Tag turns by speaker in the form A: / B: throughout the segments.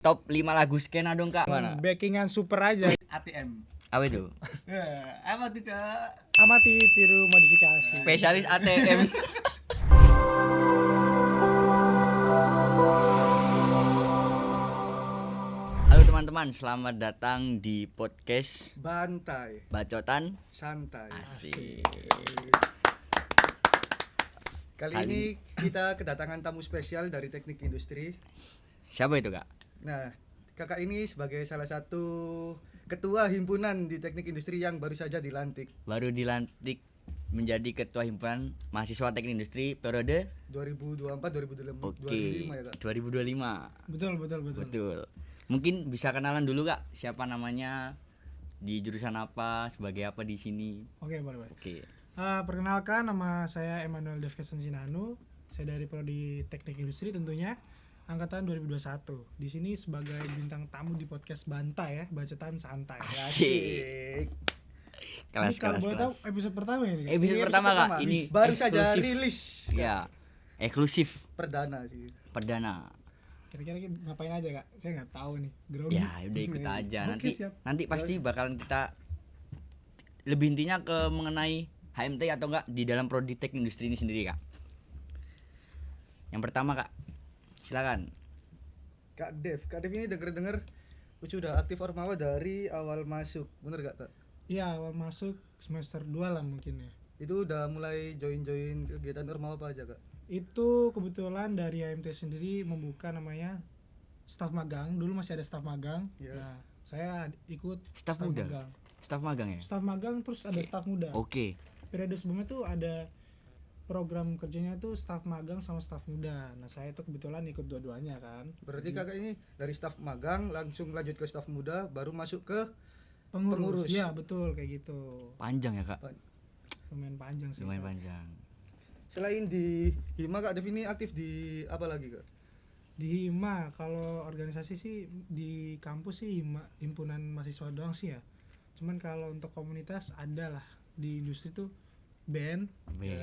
A: Top 5 lagu skena dong kak. Mana?
B: Backingan super aja.
C: ATM.
A: Apa itu?
C: Apa tuh kak?
B: Amati, tiru, modifikasi.
A: Spesialis ATM. Halo teman-teman, selamat datang di podcast
C: Bantai.
A: Bacotan
C: Santai.
A: Asik.
C: Kali ini kita kedatangan tamu spesial dari Teknik Industri.
A: Siapa itu kak?
C: Nah, kakak ini sebagai salah satu ketua himpunan di Teknik Industri yang baru saja dilantik
A: Baru dilantik menjadi ketua himpunan mahasiswa teknik industri periode
C: 2024-2025
A: Oke,
C: ya kak.
A: 2025.
B: Betul.
A: Betul. Mungkin bisa kenalan dulu kak, siapa namanya, di jurusan apa, sebagai apa di sini.
B: Oke, boleh.
A: Oke.
B: Perkenalkan, nama saya Emmanuel Devkesan Sinanu. Saya dari prodi Teknik Industri tentunya, angkatan 2021. Di sini sebagai bintang tamu di podcast Bantai ya, Bacotan Santai.
A: Asik.
B: Ini kalau boleh tahu
A: Kelas.
B: episode pertama ya ini. Kak?
A: Episode
C: Ini
A: pertama kak,
C: pertama.
A: ini
C: baru saja
A: eksklusif.
C: rilis.
A: Ya, eksklusif
C: Perdana sih.
A: perdana.
B: Kira-kira ngapain aja kak? Saya nggak tahu nih. Grogi.
A: Ya, udah ikut aja.
B: Oke,
A: Nanti
B: siap.
A: nanti pasti bakalan kita lebih intinya ke mengenai HMT atau enggak di dalam prodi teknik industri ini sendiri kak. Yang pertama kak, silakan.
C: Kak Dev ini denger sudah aktif Ormawa dari awal masuk, bener gak kak?
B: Iya, awal masuk semester 2 lah mungkin ya.
C: Itu udah mulai join kegiatan Ormawa apa aja kak?
B: Itu kebetulan dari HMT sendiri membuka namanya staf magang. Dulu masih ada staf magang.
C: Iya.
B: Nah, saya ikut
A: Staf muda?
B: magang.
A: Staf magang ya?
B: Staf magang terus ada staf muda.
A: Oke.
B: Periode sebelumnya tuh ada program kerjanya tuh staf magang sama staf muda. Nah, saya tuh kebetulan ikut dua-duanya kan.
C: Berarti kakak ini dari staf magang langsung lanjut ke staf muda baru masuk ke
B: Pengurus.
C: Pengurus.
B: Iya, betul kayak gitu.
A: Panjang ya kak?
B: Lumayan panjang sih.
A: Lumayan
B: Kak.
A: panjang.
C: Selain di Hima kak Dev ini aktif di apa lagi kak?
B: Di Hima kalau organisasi sih di kampus sih himpunan mahasiswa doang sih ya. Cuman kalau untuk komunitas ada lah di industri tuh band
A: Oke.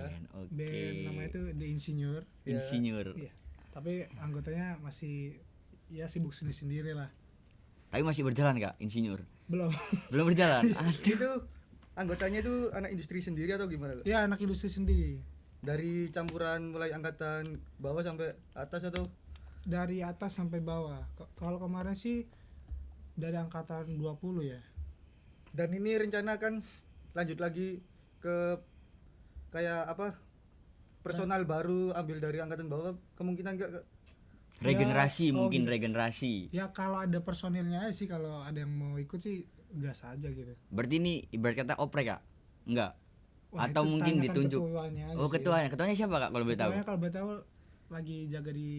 B: namanya tuh The Insinyur.
A: Insinyur.
B: Iya. Tapi anggotanya masih ya sibuk sendiri lah.
A: Tapi masih berjalan kak, insinyur?
B: Belum.
A: Belum berjalan.
C: Itu anggotanya itu anak industri sendiri atau gimana kak?
B: Ya anak industri sendiri.
C: Dari campuran mulai angkatan bawah sampai atas atau?
B: Dari atas sampai bawah. Kalau kemarin sih dari angkatan 20 ya.
C: Dan ini rencana kan lanjut lagi ke kayak apa? Personal baru ambil dari angkatan bawah kemungkinan enggak kak?
A: Regenerasi,
B: Ya,
A: mungkin
B: gitu.
A: regenerasi.
B: Ya kalau ada personilnya aja sih, kalau ada yang mau ikut sih gas aja gitu.
A: Berarti ini ibarat kata oprek kak? Enggak?
B: Wah,
A: Atau
B: itu
A: mungkin
B: tanyakan
A: ditunjuk?
B: ketuanya aja
A: Oh
B: sih.
A: ketuanya, ketuanya siapa kak kalau boleh tahu?
B: Ketuanya kalau boleh tahu lagi jaga di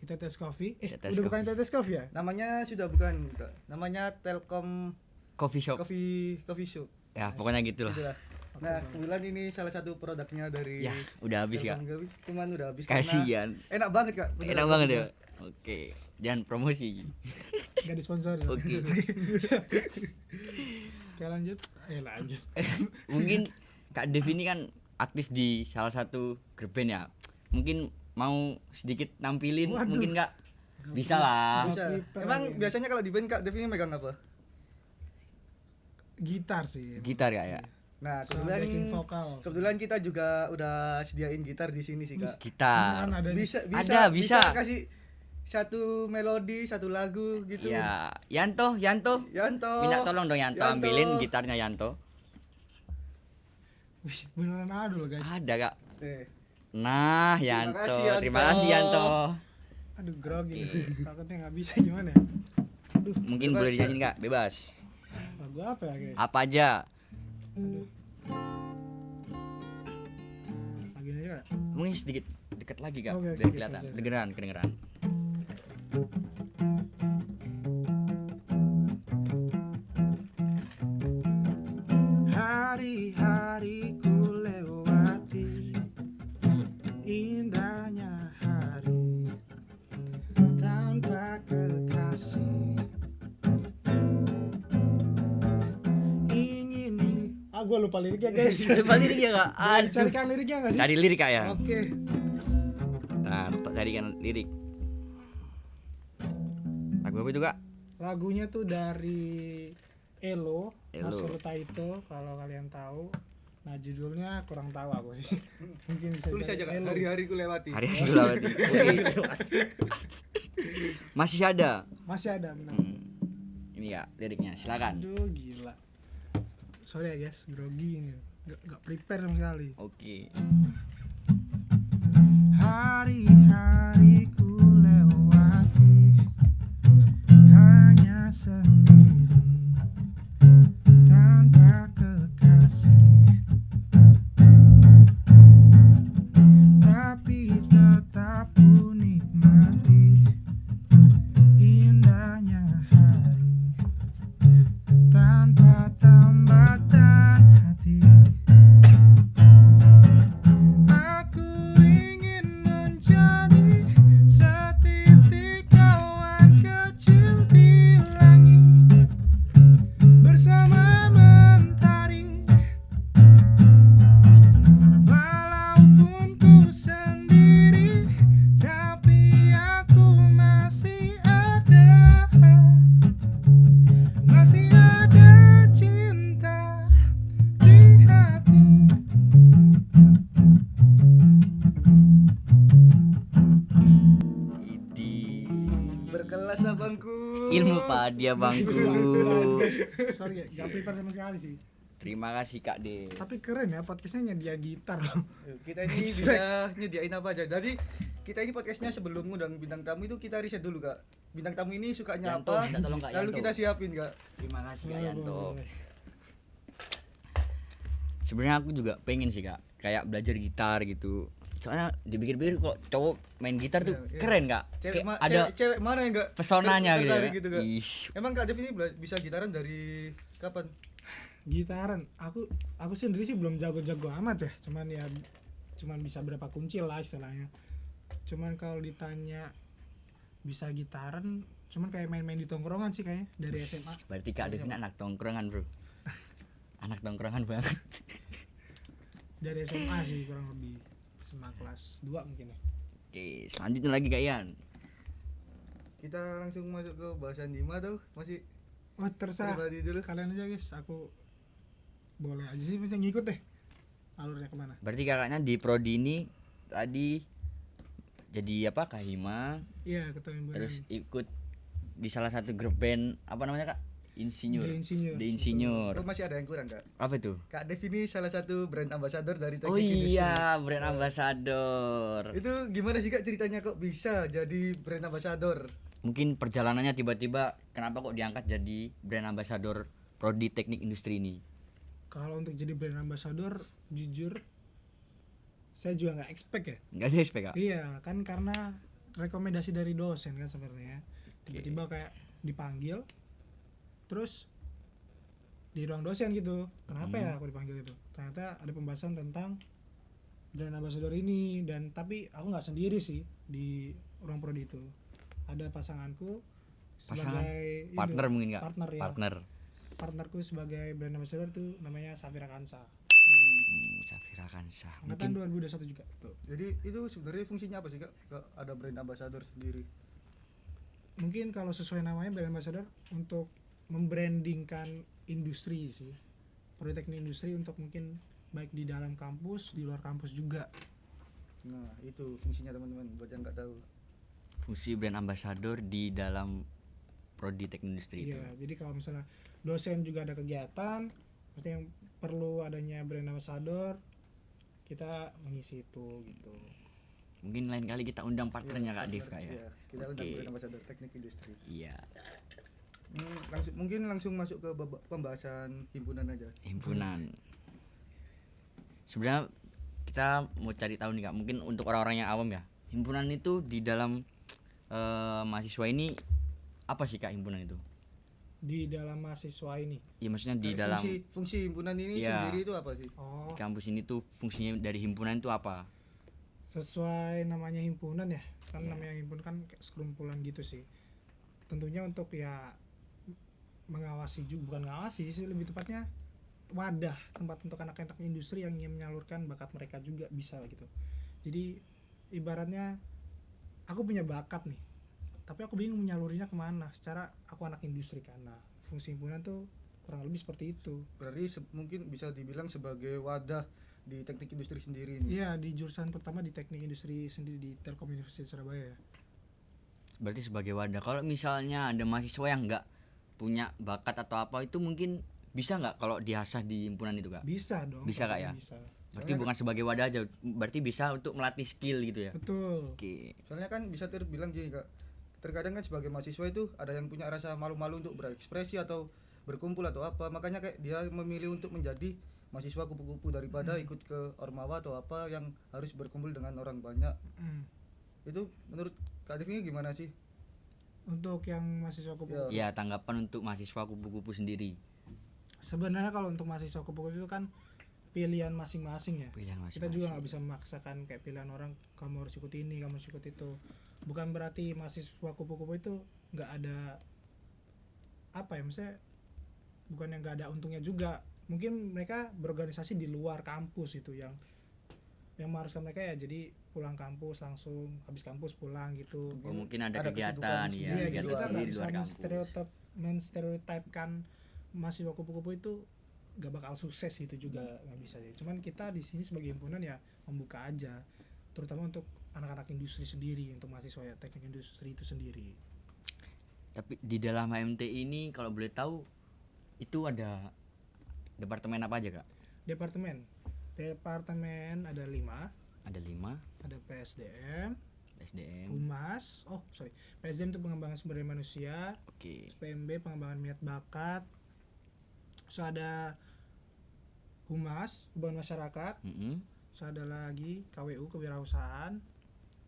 B: ITTS Coffee.
A: ITTS
B: Udah bukan
A: Coffee.
B: ITTS Coffee ya?
C: Namanya sudah bukan kak. Namanya Telkom
A: Coffee shop.
C: Coffee Shop.
A: Ya pokoknya gitulah.
C: Itulah. Nah, kebetulan ini salah satu produknya dari
A: Ya udah habis kak.
C: Telkom Coffee. Cuman udah habis karena
A: Kasihan.
C: enak banget kak. Beneran.
A: Enak banget ya. Oke, jangan promosi.
B: Gak disponsori.
A: Oke.
B: Oke lanjut. Lanjut.
A: Mungkin Kak Dev ini kan aktif di salah satu grup band ya. Mungkin mau sedikit nampilin.
B: Waduh.
A: Mungkin Kak? Bisa lah.
C: Bisa.
B: Prepare
C: Emang
B: lagi.
C: biasanya kalau di band kak Dev ini megang apa?
B: Gitar sih.
A: Gitar kak ya?
C: Nah,
B: Sama backing vokal.
C: kebetulan kita juga udah sediain gitar di sini sih kak.
A: Gitar.
B: Beneran ada nih.
A: Bisa.
C: kasih satu melodi, satu lagu gitu.
A: Ya, Yanto.
C: Yanto.
A: Minta tolong dong Yanto,
C: Yanto.
A: ambilin gitarnya Yanto.
B: Wih, beneran ada loh guys.
A: Ada kak.
C: Eh,
A: Nah,
C: Terima
A: Yanto.
C: kasih, Yanto.
A: Terima kasih Yanto.
B: Aduh grogi.
A: Oke.
B: Takutnya nggak bisa gimana ya?
A: Mungkin
C: Bebas,
A: boleh
C: ya.
A: dinyanyiin Kak, bebas.
B: Lagu apa ya guys?
A: Apa aja.
B: Aduh. Lagi aja Kak?
A: Mungkin sedikit dekat lagi Kak,
B: Oke,
A: biar kelihatan.
B: oke.
A: Kedengeran.
B: Hari-hari ku lewati, indahnya hari tanpa kekasih. Ingin gua lupa liriknya guys.
A: Lupa lirik ya Kak? Aduh.
B: Carikan liriknya nggak sih?
A: Cari lirik Kak ya.
B: Oke.
A: Nah, carikan lirik. Lagu Lagu apa itu Kak?
B: Lagunya tuh dari Elo,
A: Elo.
B: Masaru Taito kalau kalian tahu. Nah judulnya kurang tahu aku sih. Mungkin bisa
C: Tulis
B: jadi
C: aja Kak,
B: Elo.
C: hari-hariku lewati.
A: Hari Hari Lawati. Masih ada.
B: Masih ada benar.
A: Ini Kak liriknya, silakan.
B: Aduh gila. Sorry ya guys, grogi ini. Gak prepare sama sekali.
A: Oke.
B: Hari-hariku lewati hanya sendiri tanpa kekasih, tapi tetap ku nikmati indahnya hari tanpa tambatan hati. Aku ingin menjadi setitik awan kecil di langit bersama mentari, walaupun ku sendiri tapi aku masih ada cinta di hati.
A: Idi.
C: Berkelas abangku.
A: Ilmu padi abangku.
B: Sorry ya, gak prepare sama sekali sih.
A: Terima kasih Kak D.
B: Tapi keren ya podcastnya nyedia gitar loh.
C: Kita ini bisa nyediain apa aja. Jadi kita ini podcastnya sebelum ngundang bintang tamu itu kita riset dulu Kak. Bintang tamu ini sukanya
A: Yanto,
C: apa?
A: minta tolong Kak
C: Lalu
A: Yanto.
C: kita siapin Kak.
A: Terima kasih Kak
B: Boleh,
A: Yanto.
B: boleh.
A: Sebenarnya aku juga pengen sih Kak, kayak belajar gitar gitu. Soalnya dipikir-pikir kok cowok main gitar tuh
C: Iya, iya.
A: keren Kak.
C: Cewek,
A: Kayak ada
C: cewek mana yang enggak
A: pesonanya gitu ya.
C: tertarik gitu Kak?
A: Ish.
C: Emang Kak Dev ini bisa gitaran dari kapan?
B: Gitaran, aku sendiri sih belum jago-jago amat ya. Cuman bisa berapa kunci lah istilahnya. Cuman kalau ditanya bisa gitaran, cuman kayak main-main di tongkrongan sih kayaknya dari SMA.
A: Berarti Kak Dev ini anak tongkrongan bro. Anak tongkrongan banget.
B: Dari SMA sih kurang lebih. SMA kelas 2 mungkin ya.
A: Oke, selanjutnya lagi Kak Ian.
C: Kita langsung masuk ke bahasan Dima tuh. Masih
B: Wah terserah
C: pribadi dulu.
B: kalian aja guys, aku boleh aja sih bisa ngikut deh alurnya kemana.
A: Berarti kakaknya di prodi ini tadi jadi apa Kahima,
B: Iya ketemu
A: terus ikut di salah satu grup band apa namanya Kak? Insinyur.
B: The Insinyurs.
A: The Insinyur.
C: Oh, masih ada yang kurang Kak.
A: Apa itu?
C: Kak Dev ini salah satu brand ambassador dari
A: Oh
C: Teknik Industri.
A: iya, brand ambassador.
C: Itu gimana sih Kak ceritanya kok bisa jadi brand ambassador?
A: Mungkin perjalanannya tiba-tiba kenapa kok diangkat jadi brand ambassador prodi teknik industri ini?
B: Kalau untuk jadi brand ambassador, jujur saya juga nggak expect ya.
A: Enggak sih Kak?
B: Iya kan karena rekomendasi dari dosen kan sebenarnya. Tiba-tiba kayak dipanggil, terus di ruang dosen gitu. Kenapa ya aku dipanggil itu? Ternyata ada pembahasan tentang brand ambassador ini dan tapi aku nggak sendiri sih di ruang prodi itu. Ada pasanganku
A: Pasangan?
B: sebagai
A: Partner
B: ini,
A: mungkin Kak?
B: partner ya.
A: Partner.
B: Partnerku sebagai brand ambassador tuh namanya Safira Kansa.
A: Safira Kansa.
B: Angkatan
A: Mungkin
B: 2021 juga. Tuh.
C: Jadi itu sebenarnya fungsinya apa sih Kak? Kak ada brand ambassador sendiri.
B: Mungkin kalau sesuai namanya brand ambassador untuk membrandingkan industri sih. Politeknik industri untuk mungkin baik di dalam kampus, di luar kampus juga.
C: Nah, itu fungsinya teman-teman buat yang nggak tahu.
A: fungsi brand ambassador di dalam prodi teknik industri itu.
B: Iya, jadi kalau misalnya dosen juga ada kegiatan, pasti yang perlu adanya brand ambassador, kita mengisi itu gitu.
A: Mungkin lain kali kita undang partnernya Kak Dev Kak ya.
C: Iya, kita undang
A: Oke.
C: brand ambassador teknik industri.
A: Iya,
C: Langsung masuk ke pembahasan himpunan aja.
A: himpunan. Sebenarnya kita mau cari tahu nih Kak, mungkin untuk orang-orang yang awam ya. Himpunan itu di dalam mahasiswa ini apa sih Kak himpunan itu?
B: Di dalam mahasiswa ini.
A: Ya maksudnya di
C: Fungsi-
A: dalam
C: fungsi himpunan ini
A: Iya.
C: sendiri itu apa sih?
B: Oh,
A: kampus ini tuh fungsinya dari himpunan itu apa?
B: sesuai namanya himpunan ya. Kan
A: Iya.
B: namanya himpunan kan kayak sekumpulan gitu sih. Tentunya untuk ya mengawasi juga, bukan ngawasi sih, lebih tepatnya wadah tempat untuk anak-anak industri yang ingin menyalurkan bakat mereka juga bisa gitu. Jadi ibaratnya aku punya bakat nih, tapi aku bingung menyalurinya kemana. Secara aku anak industri kan, nah fungsi himpunan tuh kurang lebih seperti itu.
C: Berarti mungkin bisa dibilang sebagai wadah di teknik industri sendiri nih.
B: Iya, di jurusan pertama di teknik industri sendiri di Telkom Universitas Surabaya ya.
A: Berarti sebagai wadah. Kalau misalnya ada mahasiswa yang nggak punya bakat atau apa, itu mungkin bisa nggak kalau diasah di himpunan itu kak?
B: Bisa dong.
A: Bisa, Kak, ya?
B: Bisa.
A: Berarti bukan sebagai wadah aja, berarti bisa untuk melatih skill gitu ya.
B: Betul.
A: Oke.
C: Soalnya kan bisa terbilang gini kak, terkadang kan sebagai mahasiswa itu ada yang punya rasa malu-malu untuk berekspresi atau berkumpul atau apa, makanya kayak dia memilih untuk menjadi mahasiswa kupu-kupu daripada ikut ke ormawa atau apa yang harus berkumpul dengan orang banyak.
B: Hmm.
C: Itu menurut Kak Dev ini gimana sih?
B: Untuk yang mahasiswa kupu-kupu,
A: Ya, tanggapan untuk mahasiswa kupu-kupu sendiri.
B: sebenarnya kalau untuk mahasiswa kupu-kupu itu kan pilihan masing-masing ya.
A: Pilihan
B: Kita juga
A: masing-masing.
B: nggak bisa memaksakan kayak pilihan orang, kamu harus ikut ini, kamu harus ikut itu. Bukan berarti mahasiswa kupu-kupu itu nggak ada apa ya, maksudnya bukan yang nggak ada untungnya juga. Mungkin mereka berorganisasi di luar kampus itu yang mengharuskan mereka ya jadi pulang kampus langsung habis kampus pulang gitu.
A: Oh, mungkin ada
C: Ada
A: kegiatan
C: kesibukan
A: ya,
B: Iya, jadi
C: di
B: kita
C: luar-
B: nggak
A: di
B: bisa
A: luar kampus.
B: menstereotipkan mahasiswa kupu-kupu itu gak bakal sukses gitu juga, nggak bisa ya. Cuman kita di sini sebagai himpunan ya membuka aja, terutama untuk anak-anak industri sendiri, untuk mahasiswa ya teknik industri itu sendiri.
A: Tapi di dalam HMT ini kalau boleh tahu itu ada departemen apa aja kak?
B: Departemen ada 5,
A: Ada 5.
B: ada PSDM,
A: SDM.
B: Humas, PSDM itu pengembangan sumber daya manusia,
A: Oke.
B: PMB pengembangan minat bakat, terus ada Humas hubungan masyarakat,
A: Mm-mm.
B: terus ada lagi KWU kewirausahaan,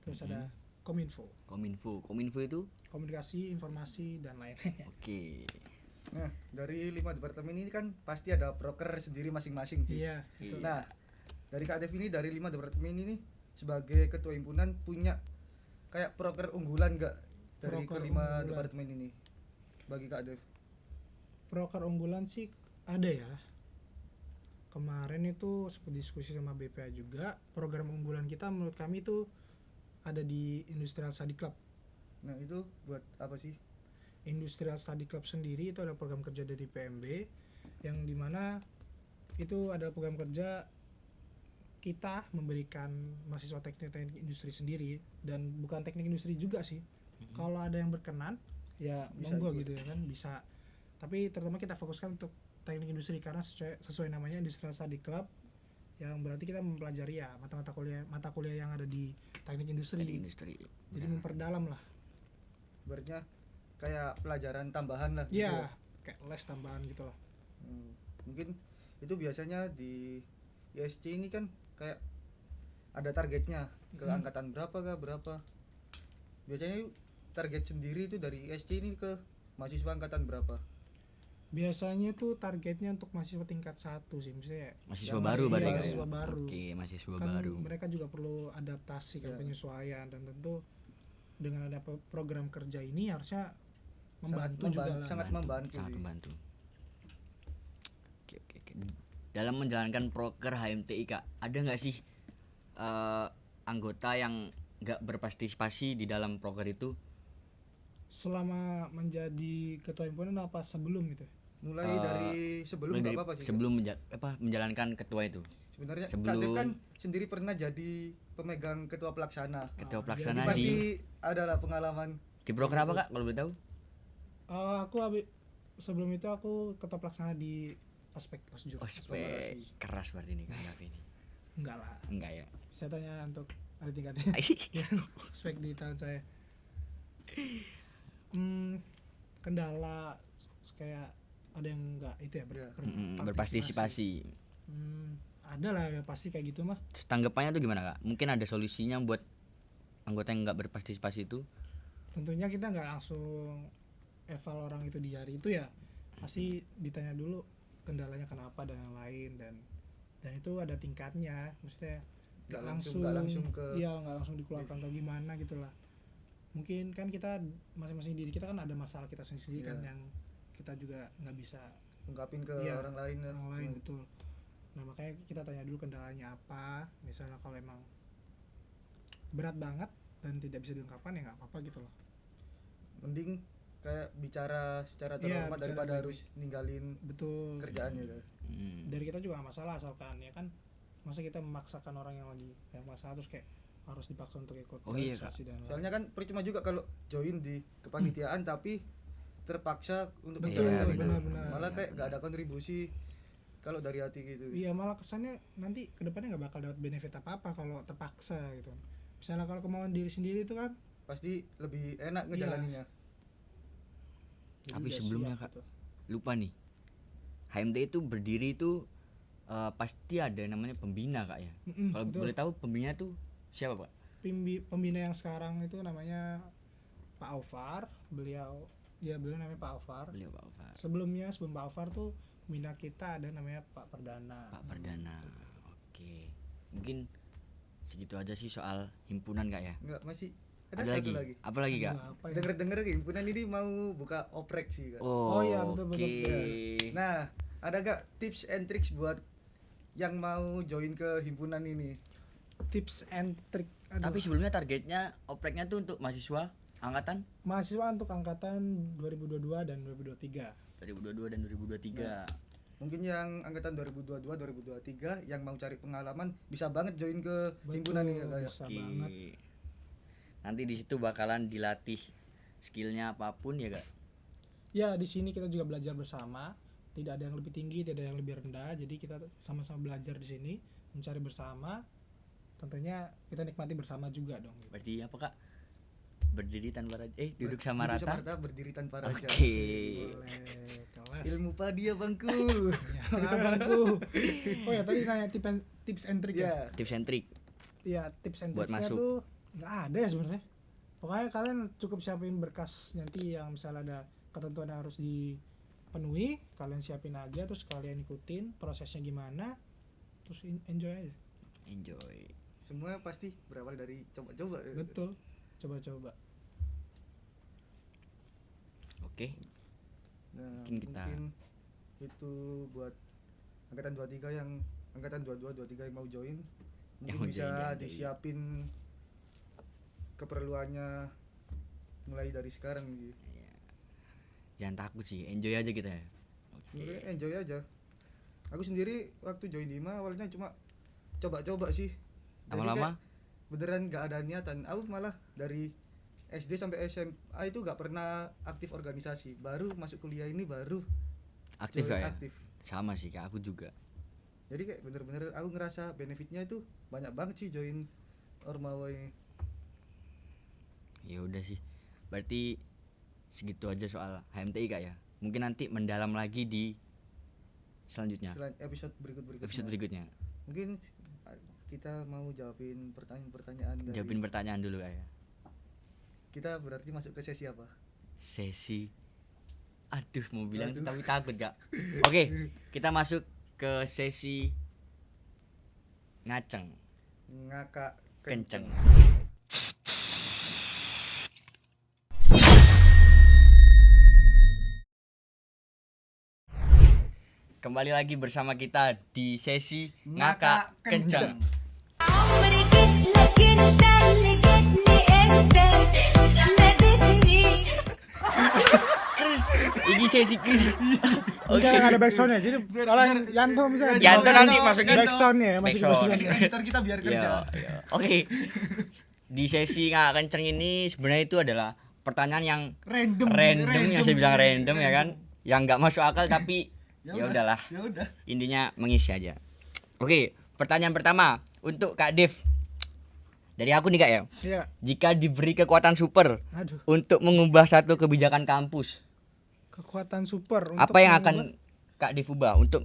B: terus ada Kominfo
A: Kominfo itu
B: komunikasi informasi dan lain-lain.
A: oke.
C: Nah, dari 5 departemen ini kan pasti ada proker sendiri masing-masing sih.
B: Iya, betul.
C: Nah, dari Kak Dev ini dari 5 departemen ini sebagai ketua himpunan punya kayak proker unggulan nggak dari
B: Proker
C: kelima
B: unggulan.
C: departemen ini bagi Kak Dev?
B: Proker unggulan sih ada ya. Kemarin itu sempat diskusi sama BPA juga, program unggulan kita menurut kami itu ada di Industrial Study Club.
C: Nah, itu buat apa sih?
B: Industrial Study Club sendiri itu adalah program kerja dari PMB yang dimana itu adalah program kerja kita memberikan mahasiswa teknik industri sendiri, dan bukan teknik industri juga sih. Kalau ada yang berkenan ya
C: Bisa
B: monggo
C: ikut.
B: gitu ya kan, bisa. Tapi terutama kita fokuskan untuk teknik industri karena sesuai namanya Industrial Study Club, yang berarti kita mempelajari ya mata kuliah yang ada di teknik industri.
A: Dari industri.
B: Jadi memperdalam lah.
C: Berarti kayak pelajaran tambahan lah gitu.
B: Iya, kayak les tambahan gitu lah.
C: Mungkin itu biasanya di ISC ini kan kayak ada targetnya ke angkatan berapa. Biasanya target sendiri itu dari ISC ini ke mahasiswa angkatan berapa?
B: Biasanya tuh targetnya untuk mahasiswa tingkat 1 sih, misalnya
A: Mahasiswa
C: Yang
A: baru
C: masih-
A: berarti
C: iya,
A: Kak, ya?
B: mahasiswa baru.
A: Oke, mahasiswa
B: Kan
A: baru.
B: mereka juga perlu adaptasi kan,
C: Iya.
B: penyesuaian, dan tentu dengan ada program kerja ini harusnya membantu juga lah.
C: sangat membantu
A: Sangat
C: sih.
A: membantu. Oke. Dalam menjalankan proker HMTI kak, ada nggak sih anggota yang nggak berpartisipasi di dalam proker itu?
B: Selama menjadi ketua himpunan apa sebelum itu?
C: Mulai
A: Eh,
C: dari sebelum
A: Mulai
C: nggak
A: dari
C: apa-apa sih. Kak.
A: sebelum menjalankan ketua itu.
C: Sebenarnya Kak
A: sebelum-
C: Dev kan sendiri pernah jadi pemegang ketua pelaksana.
A: Ketua
B: Ah,
A: pelaksana
B: jadi
C: Pasti
A: di
C: adalah pengalaman.
A: proker apa kak kalau boleh tahu?
B: Sebelum itu aku ketua pelaksana di ospek osjur.
A: Ospek keras berarti ini kak ini.
B: Enggak lah,
A: Enggak ya.
B: saya tanya untuk ada tingkatnya yang ospek di tahun saya. Kendala kayak ada yang enggak itu ya
C: Iya.
A: Berpartisipasi.
B: Ada lah ya, pasti kayak gitu mah.
A: Terus tanggapannya tuh gimana kak? Mungkin ada solusinya buat anggota yang nggak berpartisipasi itu?
B: Tentunya kita nggak langsung eval orang itu di hari itu ya, pasti ditanya dulu kendalanya kenapa dan yang lain, dan itu ada tingkatnya, maksudnya nggak langsung
C: ke
B: iya nggak langsung dikeluarkan atau gimana gitu lah. Mungkin kan kita masing-masing diri kita kan ada masalah kita sendiri kan,
C: Iya.
B: yang kita juga nggak bisa
C: ungkapin ke
B: Iya,
C: orang lain. ya.
B: orang lain, betul. Nah makanya kita tanya dulu kendalanya apa, misalnya kalau emang berat banget dan tidak bisa diungkapkan ya nggak apa-apa gitu loh.
C: mending kayak bicara secara
B: Iya,
C: terhormat
B: bicara
C: daripada
B: baik-baik.
C: harus ninggalin
B: Betul.
C: kerjaannya kan.
B: Dari kita juga gak masalah asalkan ya kan, masa kita memaksakan orang yang lagi yang masalah terus kayak harus dipaksa untuk ikut
A: Oh iya, Kak.
B: organisasi dan lain.
C: Soalnya kan percuma juga kalau join di kepanitiaan tapi terpaksa untuk
B: Betul,
C: ikut gitu.
B: benar-benar.
C: Malah kayak gak ada kontribusi kalau dari hati gitu.
B: Iya, malah kesannya nanti kedepannya nggak bakal dapat benefit apa kalau terpaksa gitu. Misalnya kalau kemauan diri sendiri itu kan
C: Pasti lebih enak
B: Iya.
C: ngejalaninnya.
B: jadi
A: Tapi
B: udah
A: sebelumnya,
B: siap
A: Kak,
B: gitu.
A: lupa nih. HMT itu berdiri itu pasti ada namanya pembina, Kak ya. Kalau
B: Betul.
A: boleh tahu pembina tuh siapa, Pak?
B: Pembina yang sekarang itu namanya Pak Aufar, beliau namanya Pak Aufar.
A: Beliau Pak Alvar.
B: Sebelum Pak Aufar tuh pembina kita ada namanya Pak Perdana.
A: Pak Perdana. Oke. Mungkin segitu aja sih soal himpunan, Kak ya.
C: Enggak, masih
A: Ada
C: satu
A: lagi?
C: lagi.
A: Apa lagi, Kak?
B: Aduh, apa ya?
C: Denger-denger himpunan ini mau buka oprek sih kan.
B: Oh iya, betul,
A: Oke.
B: betul.
C: Nah, ada gak tips and tricks buat yang mau join ke himpunan ini?
B: Tips and trick. Aduh.
A: Tapi sebelumnya targetnya opreknya tuh untuk mahasiswa angkatan
B: Mahasiswa untuk angkatan 2022 dan 2023.
A: 2022 dan 2023.
C: Mungkin yang angkatan 2022 2023 yang mau cari pengalaman bisa banget join ke himpunan ini kayak.
B: bisa
A: Oke.
B: banget.
A: Nanti di situ bakalan dilatih skillnya apapun ya, Kak.
B: Ya, di sini kita juga belajar bersama. Tidak ada yang lebih tinggi, tidak ada yang lebih rendah. Jadi kita sama-sama belajar di sini, mencari bersama. Tentunya kita nikmati bersama juga dong. Gitu.
A: Berarti apa, Kak? Berdiri tanpa raja, duduk sama
C: Duduk
A: rata.
C: berdiri tanpa raja.
A: Oke.
B: Boleh, kelas.
C: Ilmu padi ya bangku.
B: Ya, bangku. Oh ya, tadi nanya tips and trick ya.
C: Ya.
A: Tips and trick.
B: Iya, tips and
A: Buat
B: tricksnya
A: masuk.
B: tuh nggak ada ya sebenarnya. Pokoknya kalian cukup siapin berkas nanti yang misalnya ada ketentuan yang harus dipenuhi, kalian siapin aja terus kalian ikutin prosesnya gimana, terus enjoy aja.
A: Enjoy.
C: Semua pasti berawal dari coba-coba.
B: Betul, coba-coba.
A: Oke.
C: Nah,
A: Mungkin kita-
C: mungkin itu buat angkatan 23 yang angkatan 22 23 yang mau join. Mungkin
A: Yang mau
C: bisa
A: join, ya,
C: disiapin keperluannya mulai dari sekarang gitu.
A: Jangan takut sih, enjoy aja kita ya.
C: Sebenarnya
A: Oke.
C: enjoy aja. Aku sendiri waktu join Hima awalnya cuma coba-coba sih. Jadi
A: Lama-lama
C: kayak beneran gak ada niatan. Aku malah dari SD sampai SMA itu gak pernah aktif organisasi. Baru masuk kuliah ini baru
A: aktif,
C: join
A: Kak ya.
C: aktif.
A: Sama sih, Kak, aku juga.
C: Jadi kayak bener-bener aku ngerasa benefitnya itu banyak banget sih join Ormawa ini.
A: Ya udah sih. Berarti segitu aja soal HMTI, Kak ya. Mungkin nanti mendalam lagi di selanjutnya.
C: Selain episode berikutnya.
A: Episode berikutnya.
C: Mungkin kita mau jawabin pertanyaan-pertanyaan dari
A: Jawabin pertanyaan dulu, Kak ya.
C: kita, berarti masuk ke sesi apa?
A: Sesi. Aduh, mau bilang
C: Aduh.
A: tapi takut, Kak. Oke, kita masuk ke sesi ngaceng
C: Ngakak
A: kenceng. Kembali lagi bersama kita di sesi ngakak kenceng.
D: عمري جيت لك انت اللي جيتني انت نادتني
A: Ini sesi Chris. Oke.
B: Oke, ada backsoundnya. Jadi kalian Yanto misalnya.
A: Yanto
B: di-
A: nanti masukin
B: backsoundnya ya, masukin
A: backsound.
B: backsoundnya.
C: Editor kita biar kerja.
A: Yo. Oke. Di sesi ngakak kenceng ini sebenarnya itu adalah pertanyaan yang
C: Random
A: yang saya bilang random ya kan, yang nggak masuk akal tapi ya udahlah,
C: Ya udah.
A: intinya mengisi aja. Oke, pertanyaan pertama untuk Kak Dev. Dari aku nih, Kak ya.
B: Iya.
A: Jika diberi kekuatan super
B: Aduh,
A: untuk mengubah satu kebijakan kampus,
B: kekuatan super untuk
A: apa yang
B: mengubah-
A: akan Kak Dev ubah untuk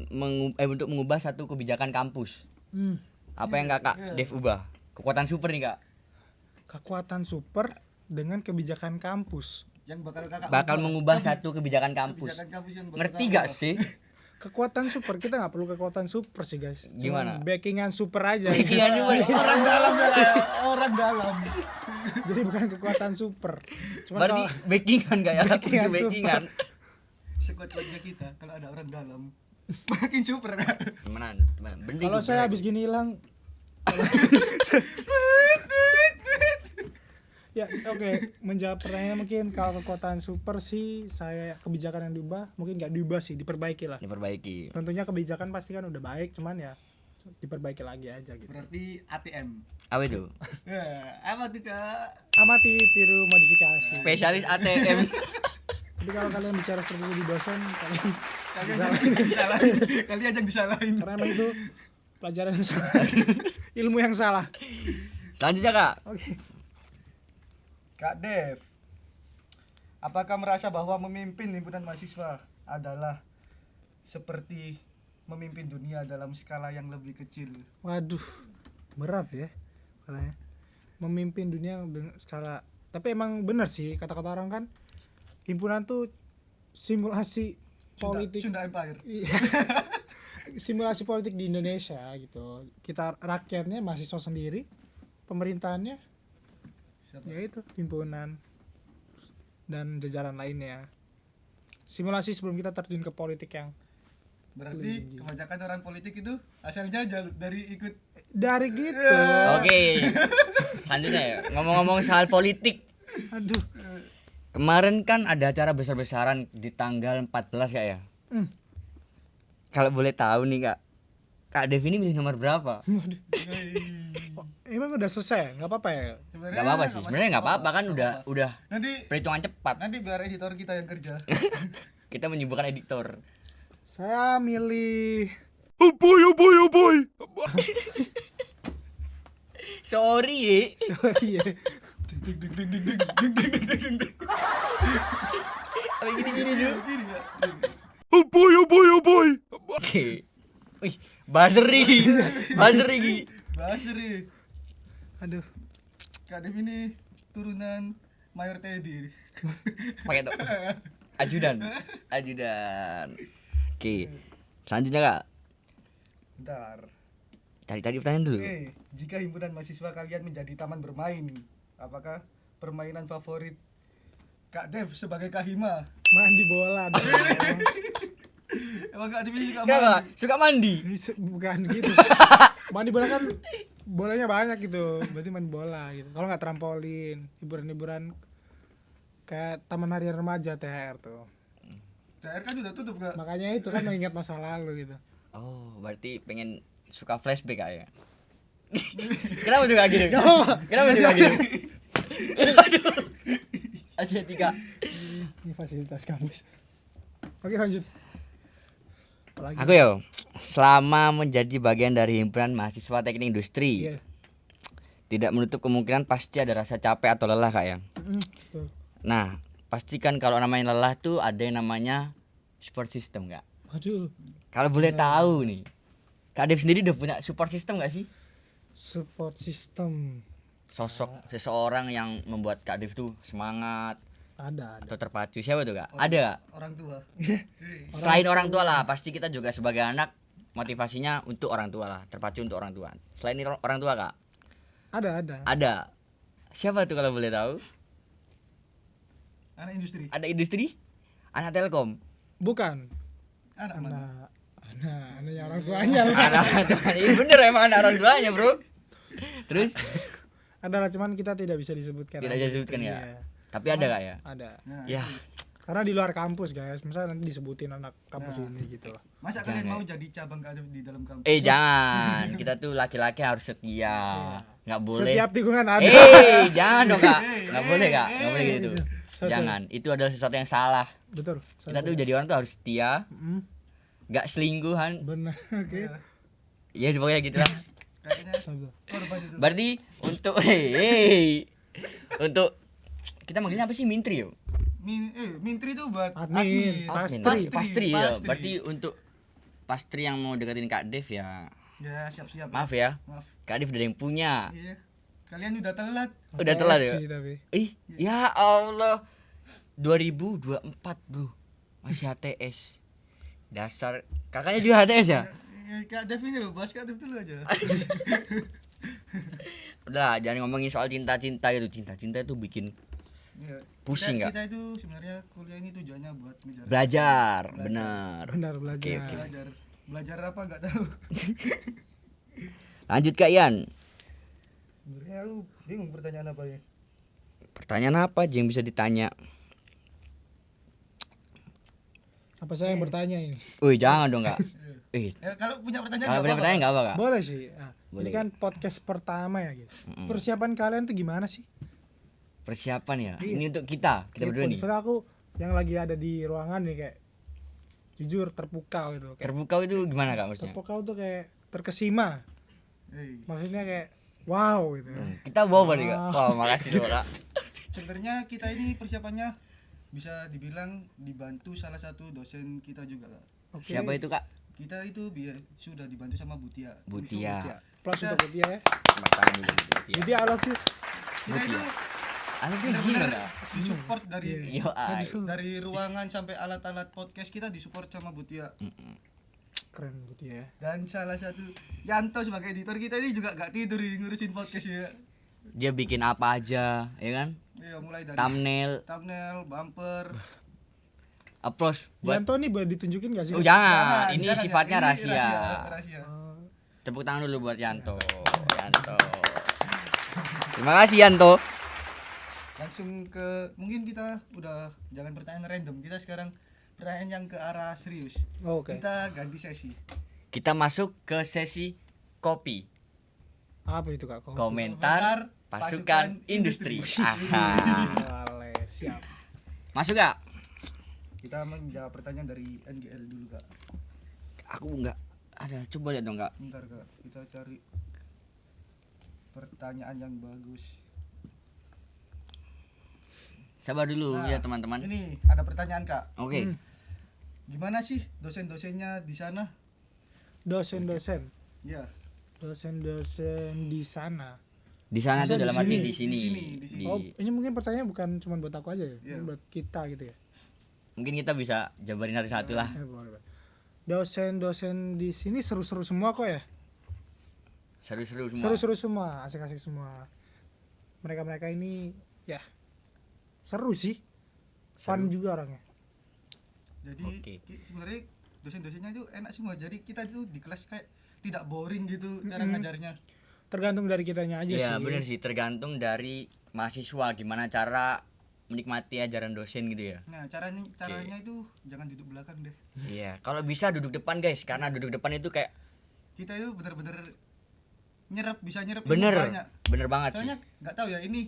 A: untuk mengubah satu kebijakan kampus?
B: Hmm,
A: Apa yang Kak Dev ubah? Kekuatan super nih, Kak.
B: kekuatan super dengan kebijakan kampus.
C: Yang kakak
A: Bakal
C: ubah.
A: mengubah satu kebijakan kampus.
C: Kebijakan kampus yang bakal
A: Ngerti
C: kakak
A: gak
C: ubah.
A: sih?
B: Kekuatan super, kita nggak perlu kekuatan super sih guys.
A: Gimana?
B: Backingan super aja.
A: Backingan super.
C: Orang dalam ya kayak orang dalam.
B: Jadi bukan kekuatan super. Cuma
A: Berarti backingan gak ya?
B: Backingan
A: Backingan.
C: Sekuat-kuatnya kita kalau ada orang dalam makin super kan.
A: Temenan. Bener
B: kalau
A: itu,
B: saya
A: bener.
B: habis gini hilang Ya, oke. Menjawab pertanyaan mungkin kalau kekuatan super sih saya kebijakan yang diubah mungkin nggak diubah sih, diperbaiki lah.
A: Diperbaiki.
B: Tentunya kebijakan pasti kan udah baik, cuman ya diperbaiki lagi aja gitu.
E: Berarti ATM.
A: Apa itu?
E: Apa tuh Kak?
B: Amati, tiru, modifikasi.
A: Spesialis ATM.
B: Tapi kalau kalian bicara seperti itu di dosen, kalian
E: Kalian yang disalahin. Kalian yang disalahin.
B: karena emang itu pelajaran yang salah, ilmu yang salah.
A: Selanjutnya Kak.
B: Oke.
C: Kak Dev, apakah merasa bahwa memimpin himpunan mahasiswa adalah seperti memimpin dunia dalam skala yang lebih kecil?
B: Waduh, berat ya katanya. Memimpin dunia dengan skala. Tapi emang benar sih kata-kata orang kan, himpunan tuh simulasi politik.
C: Sunda Empire.
B: Iya. Simulasi politik di Indonesia gitu. Kita rakyatnya mahasiswa sendiri, pemerintahannya
C: Siapa?
B: ya itu himpunan dan jajaran lainnya. Simulasi sebelum kita terjun ke politik yang
C: Berarti kebanyakan orang politik itu asalnya dari ikut
B: dari gitu.
A: Oke. Selanjutnya ya, ngomong-ngomong soal politik.
B: Aduh.
A: Kemarin kan ada acara besar-besaran di tanggal 14 Kak ya.
B: Hmm.
A: Kalau boleh tahu nih Kak, Kak Dev ini milih nomor berapa?
B: Emang udah selesai, nggak apa-apa ya?
A: Gak apa-apa sih, sebenarnya nggak apa-apa kan udah
C: Nanti
A: perhitungan cepat.
C: biar editor kita yang kerja.
A: Kita menyibukkan editor.
B: Saya milih
A: Sorry ya.
B: sorry ya.
A: Apa gini-gini Ju? Oke. Wih, Basri. Basri.
C: Basri.
B: Aduh.
C: Kak Dev ini turunan Mayor Teddy.
A: Pakai tuh. Ajudan. Oke. Selanjutnya Kak.
C: Bentar.
A: Tadi pertanyaan dulu.
C: Jika himpunan mahasiswa kalian menjadi taman bermain, apakah permainan favorit Kak Dev sebagai Kahima?
B: Mandi bola dong.
C: Emang Kak Dev ini suka
A: Kenapa?
C: main?
A: Suka mandi?
B: Bukan gitu. Mandi bola kan bolanya banyak gitu. Berarti main bola gitu. Kalau nggak trampolin, hiburan-hiburan kayak taman harian remaja THR tuh.
C: THR kan udah tutup Kak.
B: Makanya itu kan mengingat masa lalu gitu.
A: Oh, berarti pengen suka flashback Kak ya? Kenapa tuh Kak gitu? Kenapa tuh Kak gitu? Aduh. Aja tiga.
B: Ini fasilitas kampus. Oke, lanjut. Apalagi?
A: Aku ya, selama menjadi bagian dari himpunan mahasiswa teknik industri,
B: Iya.
A: tidak menutup kemungkinan pasti ada rasa capek atau lelah Kak ya.
B: Betul.
A: Nah, pastikan kalau namanya lelah tuh ada yang namanya support system Kak.
B: Waduh.
A: Kalau boleh tahu nih, Kak Dev sendiri udah punya support system gak sih?
B: Support system
A: Sosok seseorang yang membuat Kak Dev tuh semangat
B: ada.
A: atau terpacu. Siapa tuh Kak? Ada Kak?
C: Orang tua.
A: Selain orang tua lah, pasti kita juga sebagai anak motivasinya untuk orang tua lah, terpacu untuk orang tua. Selain orang tua Kak,
B: Ada.
A: ada. Siapa tuh kalau boleh tahu?
C: Anak industri.
A: Ada industri? Anak Telkom.
B: Bukan.
C: Anak mana?
B: Anaknya orang tuanya lah.
A: Anak tuanya. Iya bener emang anak orang tuanya, Bro. Terus
B: Adalah cuman kita tidak bisa disebutkan.
A: tidak
B: aja
A: bisa
B: gitu,
A: disebutkan ya.
B: iya.
A: Tapi ada Kak ya?
B: Ada.
C: Nah,
A: Ya,
B: Karena di luar kampus guys, misalnya nanti disebutin anak kampus
C: Nah.
B: ini gitu loh.
C: Masa
A: Jangan,
C: kalian mau
A: ya.
C: jadi cabang Kak Dev di dalam kampus?
A: jangan. Kita tuh laki-laki harus setia. Nggak boleh.
B: Setiap tikungan ada.
A: Jangan dong Kak. Nggak boleh Kak. Nggak boleh gitu.
B: Sorry,
A: Jangan. Itu adalah sesuatu yang salah.
B: Betul.
A: Kita tuh jadi orang tuh harus setia,
B: Mm,
A: nggak selingkuhan.
B: benar. Oke.
A: Ya pokoknya gitu lah.
C: Kayaknya
B: Betul.
C: korban itu.
A: Berarti untuk untuk kita manggilnya apa sih, Mintri yo?
C: Mintri itu buat
B: Admin.
A: Pastri. Pastri ya.
C: Pastri.
A: Berarti untuk Pastri yang mau deketin Kak Dev ya,
C: Ya siap-siap.
A: maaf ya.
C: Maaf.
A: Kak Dev udah ada yang punya.
C: Iya. Kalian udah telat.
A: Udah telat ya.
B: Sih, tapi.
A: Ih, ya Allah. 2024, Bro. Masih HTS. Dasar kakaknya juga HTS ya?
C: Kak Dev ini loh, bahas Kak Dev dulu aja.
A: Udah, jangan ngomongin soal cinta-cinta gitu. Cinta-cinta itu bikin
C: Iya.
A: Pusing nggak?
C: Kita itu sebenarnya kuliah ini tujuannya buat ngejar.
A: belajar, bener.
B: Benar belajar.
A: Oke, oke.
C: Belajar apa nggak tahu.
A: Lanjut Kak Ian.
C: Sebenarnya aku bingung pertanyaan apa ya.
A: Pertanyaan apa aja yang bisa ditanya?
B: Apa saya yang bertanya ini?
A: Wih, jangan dong, Kak.
E: Kalau punya pertanyaan
A: Kalau
E: nggak
A: punya
E: apa-apa.
A: pertanyaan enggak apa, Kak?
B: Boleh sih. Nah,
A: Boleh.
B: ini kan podcast pertama ya guys. Persiapan kalian tuh gimana sih?
A: Persiapan ya.
B: Iya.
A: Ini untuk kita berdua nih.
B: Soalnya aku yang lagi ada di ruangan nih kayak jujur terpukau gitu. Kayak
A: Terpukau itu gimana, Kak, maksudnya?
B: terpukau tuh kayak terkesima.
E: Eh,
B: Maksudnya kayak wow gitu.
A: Kita bawa nih, Kak. Wah, makasih loh, Kak.
E: Sebenarnya kita ini persiapannya bisa dibilang dibantu salah satu dosen kita juga, Kak.
B: Oke.
A: Siapa itu, Kak?
E: Kita itu sudah dibantu sama Butia.
A: Butia.
B: Plus
E: Kita-
B: untuk dia ya.
A: Tepuk tangan dulu, Butia.
B: Jadi I love you.
E: Kita itu
A: Anaknya gila,
E: benar-benar
A: Kak.
E: disupport dari
A: Yo, ay.
E: dari ruangan sampai alat-alat podcast kita disupport sama Butia.
B: Keren gitu ya.
E: Dan salah satu Yanto sebagai editor kita ini juga gak tidur ngurusin podcast ya.
A: Dia bikin apa aja, ya kan?
E: Ya mulai dari
A: Thumbnail,
E: thumbnail, bumper.
A: applause buat.
B: Yanto nih boleh ditunjukin gak sih?
A: Oh, jangan. Ini
E: Jangan,
A: sifatnya
E: ini
A: rahasia.
E: rahasia.
A: Tepuk tangan dulu buat Yanto. Yanto. Terima kasih Yanto.
E: Langsung ke mungkin kita udah jangan pertanyaan random. Kita sekarang pertanyaan yang ke arah serius.
B: Oh, oke.
E: Kita ganti sesi.
A: Kita masuk ke sesi kopi.
B: Apa itu Kak?
A: Komentar pasukan industri. Aha.
B: Boleh, siap.
A: Masuk Kak?
E: Kita menjawab pertanyaan dari NGL dulu, Kak.
A: Aku enggak ada. Coba lihat dong Kak.
E: Bentar, Kak. Kita cari pertanyaan yang bagus.
A: Sabar dulu
E: Nah,
A: ya teman-teman.
E: Ini ada pertanyaan, Kak.
A: Oke.
E: Gimana sih dosen-dosennya di sana?
B: Dosen-dosen.
E: Ya.
B: Dosen-dosen di sana.
A: Di sana
B: Bisa
A: tuh
B: di
A: dalam arti
B: sini.
A: di sini.
E: Di sini, di sini.
B: Oh, ini mungkin pertanyaan bukan cuma buat aku aja ya,
E: Iya.
B: buat kita gitu ya.
A: Mungkin kita bisa jabarin satu-satu lah.
B: Boleh. Dosen-dosen di sini seru-seru semua kok ya.
A: Seru-seru semua.
B: Seru-seru semua, asik-asik semua. Mereka-mereka ini ya seru sih. Fun juga orangnya.
E: Jadi
A: Oke.
E: sebenarnya dosen-dosennya itu enak semua. Jadi kita itu di kelas kayak tidak boring gitu cara ngajarnya.
B: Tergantung dari kitanya aja
A: Iya
B: sih.
A: bener sih, tergantung dari mahasiswa gimana cara menikmati ajaran dosen gitu ya.
E: Nah, caranya itu jangan duduk belakang deh.
A: Iya, kalau bisa duduk depan guys, karena duduk depan itu kayak
E: Kita itu benar-benar bisa nyerap ilmu
A: bener,
E: banyak.
A: bener banget sih.
E: Soalnya nggak tahu ya ini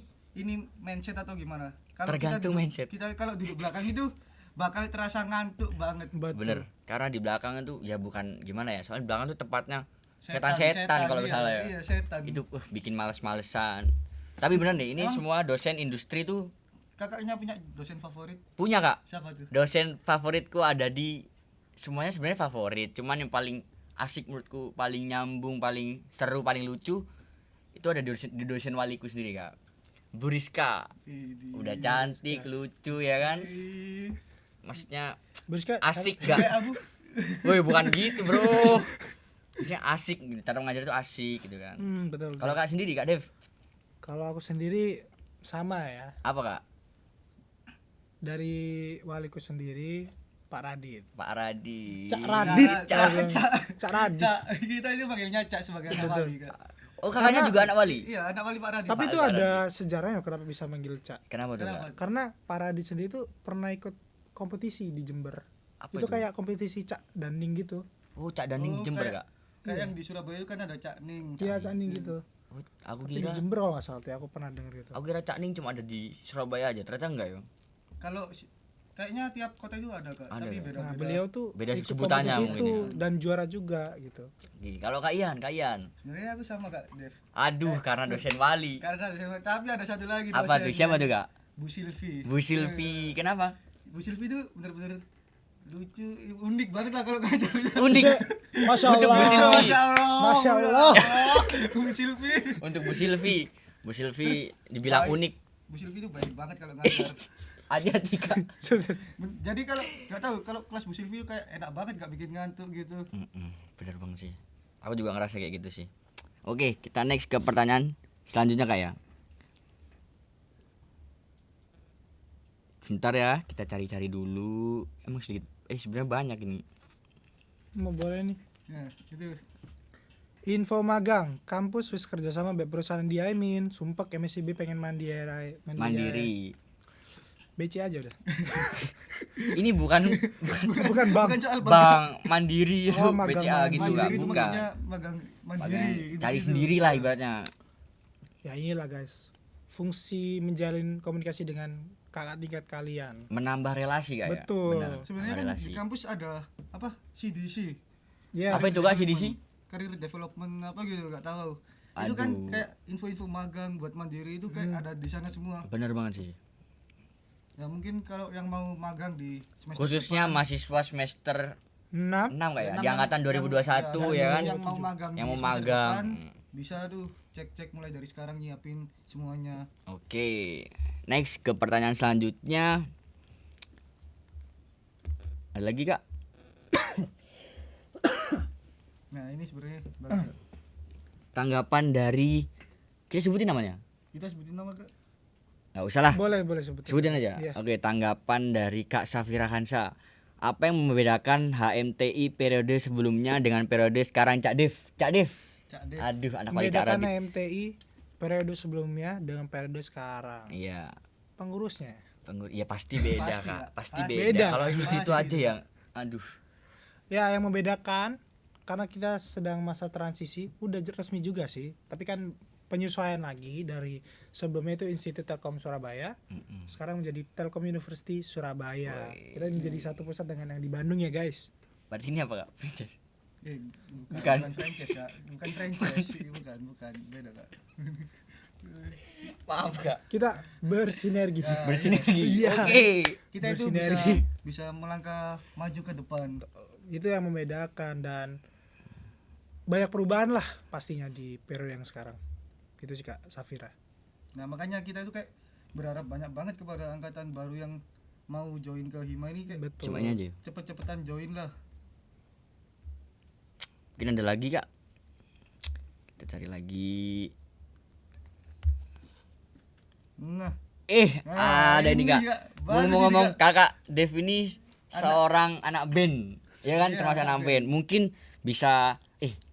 E: mindset atau gimana. Kalau
A: Tergantung
E: kita
A: mindset.
E: Kita kalau duduk belakang itu bakal terasa ngantuk banget.
B: Betul.
A: Bener, karena di belakang itu ya bukan gimana ya, soalnya di belakang tuh tempatnya
E: Setan,
A: setan kalau
E: iya,
A: misalnya ya.
E: Iya, setan.
A: Itu bikin males-malesan. Tapi bener deh, ini
E: Emang?
A: semua dosen industri tuh
E: Kakaknya punya dosen favorit
A: punya kak.
E: siapa tuh?
A: Dosen favoritku ada di semuanya sebenarnya favorit, cuman yang paling asik menurutku, paling nyambung, paling seru, paling lucu itu ada di dosen waliku sendiri kak, Bu Rizka. Udah cantik, lucu ya kan,
E: Ih,
A: maksudnya
B: Beriska,
A: asik
E: kayak
A: gak?
E: Abu.
A: Woi bukan gitu bro, maksudnya asik, cara mengajar itu asik gitu kan.
B: betul.
A: Kalau kak sendiri kak Dev
B: Kalau aku sendiri sama ya.
A: apa kak?
B: Dari waliku sendiri Pak Radit.
A: Pak Radit.
B: Cak Radit.
E: Cak
B: Radit.
E: Cak, kita itu panggilnya Cak sebagai anak wali, Kak.
A: Oh kakaknya juga anak wali.
E: Iya, anak wali Pak Radit.
B: Tapi
A: Pak
B: itu
A: Radit.
B: ada sejarahnya kenapa bisa manggil Cak.
A: Kenapa tuh
E: Kenapa?
A: kak?
B: Karena Pak Radit sendiri tuh pernah ikut kompetisi di Jember.
A: Apa
B: itu kayak kompetisi Cak Danding gitu.
A: Oh Cak Daning
E: Oh,
A: Jember
E: kayak-
A: kak.
E: Kayak yang di Surabaya itu kan ada Cak Ning.
B: Iya Cak Ning gitu.
A: Oh, aku
B: Tapi di
A: kira
B: Jember kalau nggak salah tuh, aku pernah denger gitu.
A: Aku kira Cak Ning cuma ada di Surabaya aja, ternyata enggak ya?
E: Kalau kayaknya tiap kota itu ada, Kak.
A: Ada,
E: Tapi
A: Kak.
E: beda-beda.
B: Nah, beliau tuh
A: Beda
B: ikut
A: sebutannya
B: kompetisi
A: mungkin
B: itu
A: ya.
B: dan juara juga gitu.
A: Kalau Kak Ian.
E: Sebenarnya aku sama, Kak Dev.
A: Aduh, karena dosen wali.
E: Karena tapi ada satu lagi
A: Apa tuh? Siapa tuh, Kak?
E: Bu Silvi.
A: Bu Silvi. Kenapa?
E: Bu Silvi itu bener-bener lucu, unik banget lah kalau ngajarnya.
A: Unik.
B: Masya
A: Untuk Bu
B: Allah.
A: Silvi.
E: Masya Allah.
B: Masya Allah.
E: Bu Silvi.
A: Untuk Bu Silvi. Bu Silvi dibilang
E: baik.
A: unik.
E: Bu Silvi itu baik banget kalau ngajar.
A: Aja Tika.
E: Jadi kalau nggak tahu kalau kelas Bu Silvi itu kayak enak banget nggak bikin ngantuk gitu.
A: Bener banget sih. Aku juga ngerasa kayak gitu sih. Oke, kita next ke pertanyaan selanjutnya Kak ya. Bentar ya, kita cari-cari dulu. Emang sedikit sebenarnya banyak ini.
B: Mau boleh nih.
E: Nah, itu.
B: Info magang, kampus wis kerja sama mbek perusahaan diamin, sumpek MSIB pengen
A: Mandiri.
B: BC aja udah.
A: Ini bukan
B: Bukan Bang.
E: Bukan soal
A: Bank Mandiri itu
B: Oh, magang
A: BCA gitu
E: mandiri
A: kan,
E: itu
A: bukan.
E: maksudnya magang mandiri.
A: Magang
E: gitu.
A: cari sendiri lah ibaratnya.
B: Ya inilah guys. Fungsi menjalin komunikasi dengan kakak tingkat kalian.
A: Menambah relasi kayak.
B: Betul.
A: Benar,
E: Sebenarnya
A: menambah
E: kan
A: relasi.
E: di kampus ada apa? CDC.
B: Ya.
A: Apa itu Kak CDC?
E: Career development apa gitu nggak tahu. Itu kan
A: Aduh.
E: kayak info-info magang buat mandiri itu kayak ada di sana semua.
A: Bener banget sih.
E: Ya mungkin kalau yang mau magang di semester
A: Khususnya
E: depan,
A: mahasiswa semester
B: 6
A: 6 kayak
E: enam
A: di angkatan 2021 ya kan.
E: yang mau magang
A: Yang
E: di
A: mau
E: semester
A: magang.
E: depan, bisa tuh cek-cek mulai dari sekarang nyiapin semuanya.
A: Oke. Next ke pertanyaan selanjutnya. Ada lagi Kak?
E: Nah ini sebenarnya bagus.
A: Tanggapan dari kita sebutin namanya?
E: Kita sebutin nama Kak.
A: Nggak usah lah.
B: boleh sebutin.
A: Sebutin aja.
B: Iya.
A: Oke, tanggapan dari Kak Safira Hansa. Apa yang membedakan HMTI periode sebelumnya dengan periode sekarang Cak Dev? Cak Dev.
E: Cak Dev.
A: Aduh, anak wali cara.
B: Membedakan MTI periode sebelumnya dengan periode sekarang.
A: Iya.
B: Pengurusnya.
A: Ya pasti beda,
E: Pasti,
A: Kak.
E: Kak.
A: Pasti
E: Pasti.
A: beda.
B: Beda.
A: Kalau
E: Pasti
A: itu aja
E: beda.
A: yang aduh.
B: Ya yang membedakan karena kita sedang masa transisi, udah resmi juga sih. Tapi kan penyesuaian lagi dari sebelumnya itu Institut Telkom Surabaya, sekarang menjadi Telkom University Surabaya. Kita menjadi satu pusat dengan yang di Bandung ya guys.
A: Berarti ini apa, Kak? Franchise.
E: Bukan franchise Kak. Bukan franchise, bukan. Beda Kak.
A: Maaf, Kak.
B: Kita bersinergi.
A: Bersinergi.
B: Iya.
A: Oke.
E: Kita itu
B: Bersinergi.
E: bisa melangkah maju ke depan.
B: Itu yang membedakan dan banyak perubahan lah pastinya di periode yang sekarang. Gitu sih Kak Safira.
E: Nah makanya kita itu kayak berharap banyak banget kepada angkatan baru yang mau join ke Hima ini kayak
B: Betul.
A: Cuma ini aja.
E: cepet-cepetan join lah.
A: Mungkin ada lagi, Kak. Kita cari lagi.
E: Nah,
A: Ada ini, Kak.
E: Kak. Bagus ini,
A: Ngomong-ngomong,
E: Kak.
A: Kakak Dev ini seorang anak band. Ya kan,
E: Iya,
A: termasuk
E: anak
A: anak band. Mungkin bisa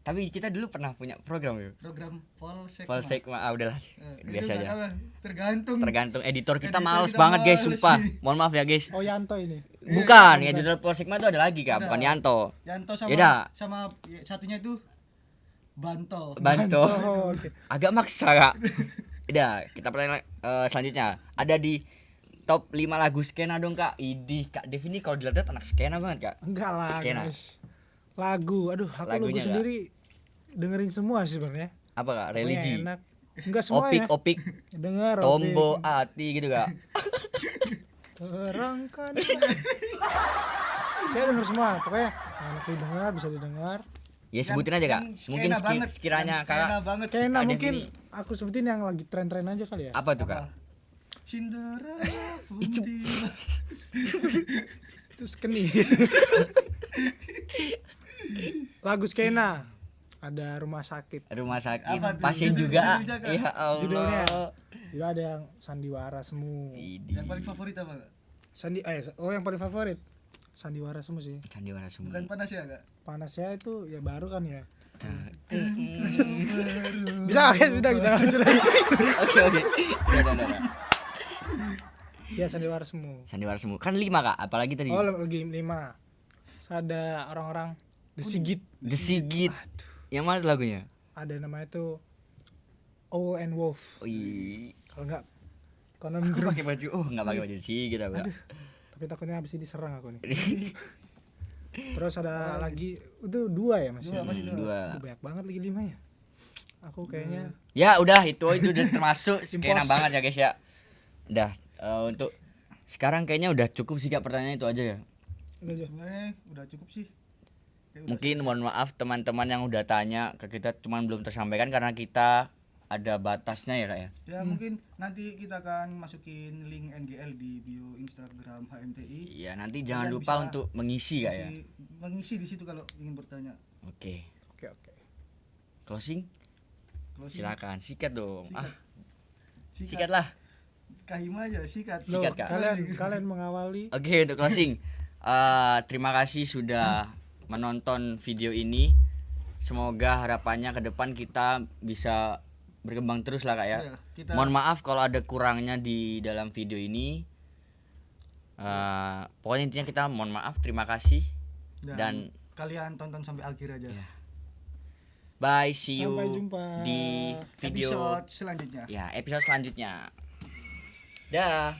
A: tapi kita dulu pernah punya program ya.
E: program Polsek.
A: Polsek udahlah. Biasa aja.
E: Tergantung
A: Editor kita
E: Editor
A: males
E: kita
A: banget guys,
E: males
A: sumpah.
E: sih.
A: Mohon maaf ya guys.
B: Oh Yanto ini.
A: Bukan, editor Polsek mah itu ada lagi, Kak,
E: Ada.
A: bukan Yanto.
E: Yanto sama
A: Yaudah.
E: sama satunya itu Banto.
A: Bantu.
B: Oh, oke.
A: Agak maksa, Kak. Udah, kita pertanyaan selanjutnya. Ada di top 5 lagu skena dong, Kak. Idih, Kak Dev ini kalau dilihat anak skena banget, Kak.
B: Enggak lah
A: Skena.
B: guys. Lagu, aduh aku
A: Lagunya,
B: lagu sendiri dengerin semua sih sebenarnya.
A: Apa, Kak?
B: Pokoknya
A: Religi.
B: Enak. Enggak semua ya.
A: Opik,
B: Dengar
A: Tombo, Ati gitu, Kak.
B: terangkan. Saya denger semua, pokoknya enak didengar, bisa didengar.
A: Ya sebutin aja, Kak.
E: yang
A: Mungkin
E: skena banget,
A: sekiranya
E: yang skena
A: Kakak
E: banget.
B: Kayaknya
A: Kak Dev
B: mungkin
A: ini-
B: aku sebutin yang lagi tren-tren aja kali ya.
A: apa tuh, Kak?
E: Cinderella Puntila.
B: Itu skeni. Lagu skena. Ada rumah sakit.
A: Rumah sakit,
E: Apa tuh?
A: pasien
E: Judul-
A: juga.
E: judulnya, Kak?
A: Ya Allah.
B: Judulnya juga ada yang sandiwara semu.
A: Idih.
E: Yang paling favorit apa Kak?
B: Yang paling favorit sandiwara semu sih.
A: Sandiwara semua.
E: Bukan panas ya Kak?
B: Panasnya itu ya baru kan ya.
A: Mm.
B: Bisa guys, udah kita lanjut lagi.
A: Oke. Udah.
B: Ya sandiwara semu.
A: Sandiwara semua. Kan 5, Kak. Apalagi tadi?
B: Oh lagi 5. Ada orang-orang The Sigit.
A: The Sigit. Yang mana tuh lagunya?
B: Ada namanya tuh Owl and Wolf.
A: Wih.
B: Kalau enggak Conan
A: Aku
B: Drum.
A: pakai baju. Enggak pakai baju Sigit apa.
B: Tapi takutnya habis ini diserang aku nih. Terus ada lagi itu 2 ya Mas.
E: Dua, masih dua.
A: Dua.
B: Aduh, banyak banget lagi 5 ya. Aku kayaknya
A: Ya udah itu udah termasuk skena
B: Imposter.
A: banget ya guys ya. Udah untuk sekarang kayaknya udah cukup sih, Kak, pertanyaan itu aja ya.
B: udah aja.
E: Sebenarnya udah cukup sih. Kayak udah
A: Mungkin mohon maaf teman-teman yang udah tanya ke kita cuman belum tersampaikan karena kita ada batasnya ya, Kak ya.
E: Ya mungkin nanti kita akan masukin link NGL di bio Instagram HMTI.
A: Iya, nanti jangan
E: Kalian
A: lupa
E: bisa
A: untuk mengisi, Kak ya.
E: Mengisi di situ kalau ingin bertanya.
A: Oke.
B: Oke.
A: Closing
E: Closing.
A: silakan, sikat dong.
E: Sikat.
A: Sikat lah.
E: Kahima aja sikat.
B: Loh,
A: Sikat, Kak.
B: kalian mengawali.
A: Oke, untuk closing. Terima kasih sudah menonton video ini. semoga harapannya ke depan kita bisa berkembang terus lah Kak ya.
E: Iya, kita-
A: Mohon maaf kalau ada kurangnya di dalam video ini. Pokoknya intinya kita mohon maaf, terima kasih dan
E: kalian tonton sampai akhir aja.
A: Iya. Bye, see you
B: Sampai jumpa
A: di video
E: Episode selanjutnya.
A: ya episode selanjutnya. Dah.